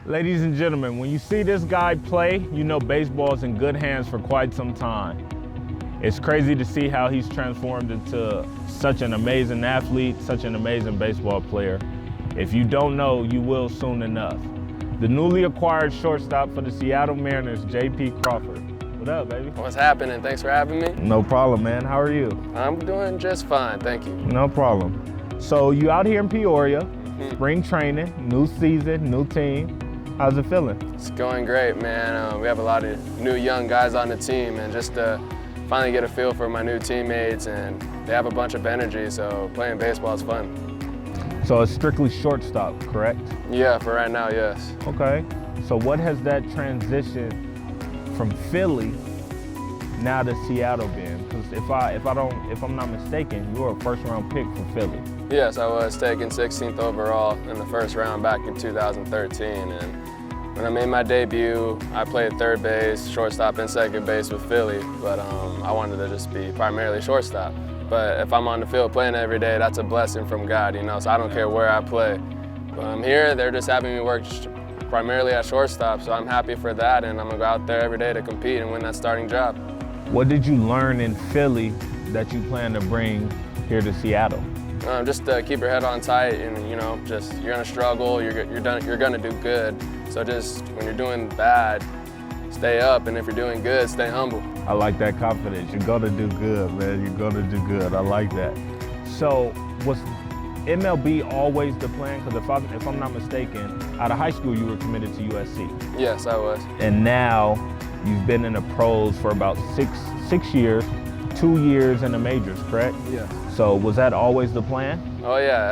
Ladies and gentlemen, when you see this guy play, you know baseball's in good hands for quite some time. It's crazy to see how he's transformed into such an amazing athlete, such an amazing baseball player. If you don't know, you will soon enough. The newly acquired shortstop for the Seattle Mariners, J.P. Crawford. What up, baby? What's happening? Thanks for having me. No problem, man. How are you? I'm doing just fine, thank you. No problem. So you out here in Peoria, spring training, new season, new team. How's it feeling? It's going great, man. We have a lot of new young guys on the team, and just to finally get a feel for my new teammates, and they have a bunch of energy, so playing baseball is fun. So it's strictly shortstop, correct? Yeah, for right now, yes. Okay. So what has that transition from Philly now to Seattle been? Because if I'm not mistaken, you were a first-round pick for Philly. Yes, I was taken 16th overall in the first round back in 2013, and when I made my debut, I played third base, shortstop, and second base with Philly, but I wanted to just be primarily shortstop. But if I'm on the field playing every day, that's a blessing from God, you know, so I don't care where I play. But I'm here, they're just having me work primarily at shortstop, so I'm happy for that, and I'm gonna go out there every day to compete and win that starting job. What did you learn in Philly that you plan to bring here to Seattle? Just to keep your head on tight, and you know, just you're gonna struggle, you're gonna do good. So just when you're doing bad, stay up, and if you're doing good, stay humble. I like that confidence. You're gonna do good, man. You're gonna do good. I like that. So was MLB always the plan? Because if I'm not mistaken, out of high school you were committed to USC. Yes, I was. And now you've been in the pros for about six years, 2 years in the majors, correct? Yes. So was that always the plan? Oh yeah,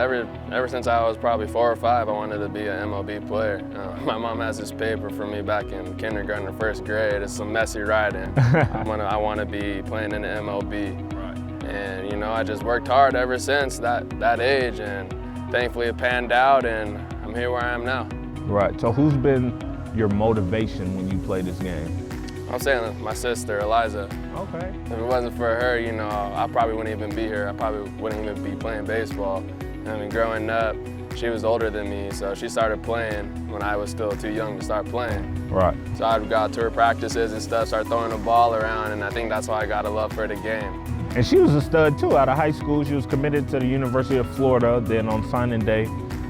ever since I was probably 4 or 5, I wanted to be an MLB player. My mom has this paper for me back in kindergarten or first grade. It's some messy writing. I want to be playing in the MLB. Right. And you know, I just worked hard ever since that age, and thankfully it panned out, and I'm here where I am now. Right. So who's been your motivation when you play this game? I'm saying my sister, Eliza. Okay. If it wasn't for her, you know, I probably wouldn't even be here. I probably wouldn't even be playing baseball. I mean, growing up, she was older than me, so she started playing when I was still too young to start playing. Right. So I'd go out to her practices and stuff, start throwing the ball around, and I think that's why I got a love for the game. And she was a stud too. Out of high school, she was committed to the University of Florida. Then on signing day,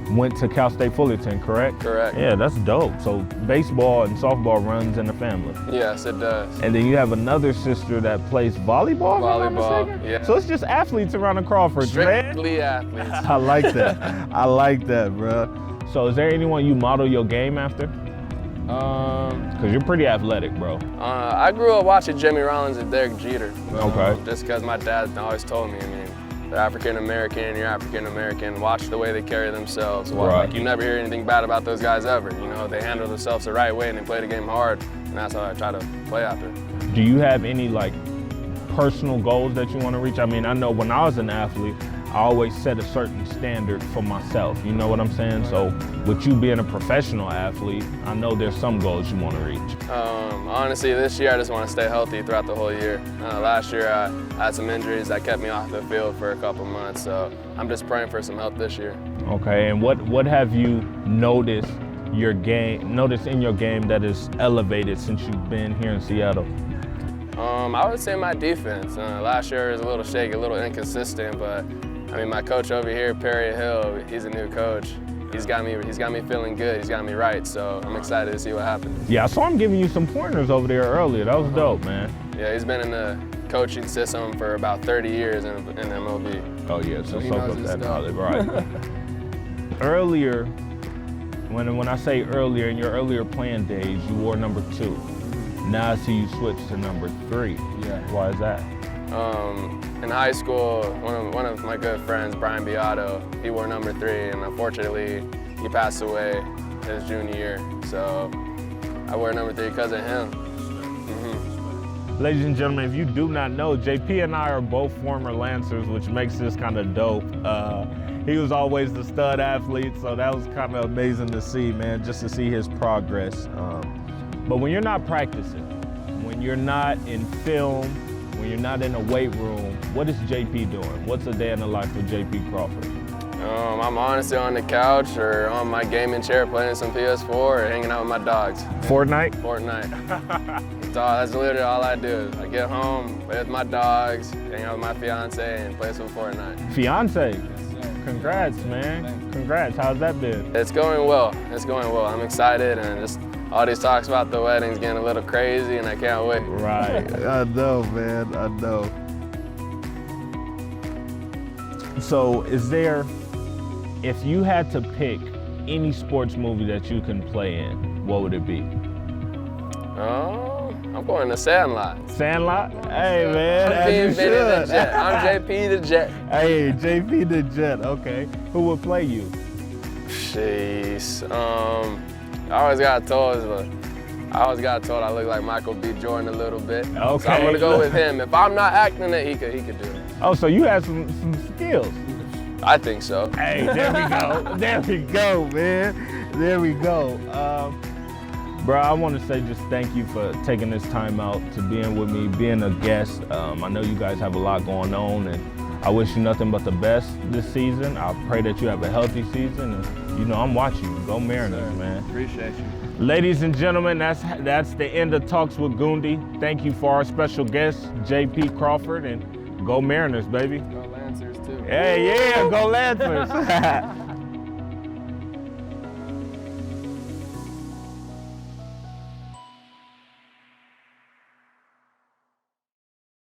went to Cal State Fullerton, correct? Correct. Yeah, that's dope. So baseball and softball runs in the family. Yes, it does. And then you have another sister that plays volleyball? Volleyball, yeah. So it's just athletes around the Crawford, Strictly athletes. I like that. I like that, bro. So is there anyone you model your game after? Because you're pretty athletic, bro. I grew up watching Jimmy Rollins and Derek Jeter. Okay. Just because my dad always told me, I mean, they're African-American, you're African-American, watch the way they carry themselves. Right. Like, you never hear anything bad about those guys ever. You know, they handle themselves the right way and they play the game hard, and that's how I try to play after. Do you have any like personal goals that you want to reach? I mean, I know when I was an athlete, I always set a certain standard for myself. You know what I'm saying? So with you being a professional athlete, I know there's some goals you want to reach. Honestly, this year I just want to stay healthy throughout the whole year. Last year I had some injuries that kept me off the field for a couple months, so I'm just praying for some help this year. Okay, and what have you noticed in your game that is elevated since you've been here in Seattle? I would say my defense. Last year was a little shaky, a little inconsistent, but I mean, my coach over here, Peoria Hill, he's a new coach. He's got me feeling good. He's got me right, so I'm excited to see what happens. Yeah, I saw him giving you some pointers over there earlier. That was dope, man. Yeah, he's been in the coaching system for about 30 years in MLB. Oh yeah, so he soak knows up his that stuff. knowledge, right? Earlier, when I say earlier, in your earlier playing days, you wore number 2. Now I see you switch to number 3. Yeah. Why is that? In high school, one of my good friends, Brian Beato, he wore number 3, and unfortunately, he passed away his junior year. So I wear number 3 because of him. Ladies and gentlemen, if you do not know, JP and I are both former Lancers, which makes this kind of dope. He was always the stud athlete, so that was kind of amazing to see, man, just to see his progress. But when you're not practicing, when you're not in film, when you're not in a weight room, what is JP doing? What's a day in the life of JP Crawford? I'm honestly on the couch or on my gaming chair playing some PS4 or hanging out with my dogs. Fortnite? Fortnite. That's literally all I do. I get home, play with my dogs, hang out with my fiance, and play some Fortnite. Fiance? Congrats, man. Congrats. How's that been? It's going well. It's going well. I'm excited, and just all these talks about the wedding's getting a little crazy, and I can't wait. Right. I know, man. I know. So if you had to pick any sports movie that you can play in, what would it be? I'm going to Sandlot. Sandlot? Hey, man. I'm being the Jet. I'm JP the Jet. Hey, JP the Jet. Okay. Who would play you? Jeez. I always got told I look like Michael B. Jordan a little bit. Okay. So I'm gonna go with him. If I'm not acting it, he could do it. Oh, so you have some skills. I think so. Hey, there we go. There we go, man. There we go. Bro, I want to say just thank you for taking this time out to being with me, being a guest. I know you guys have a lot going on, and I wish you nothing but the best this season. I pray that you have a healthy season, and you know I'm watching you. Go Mariners, man. Appreciate you. Ladies and gentlemen, that's the end of Talks with Gundie. Thank you for our special guest, JP Crawford, and go Mariners, baby. Go Lancers too. Hey, yeah, go Lancers.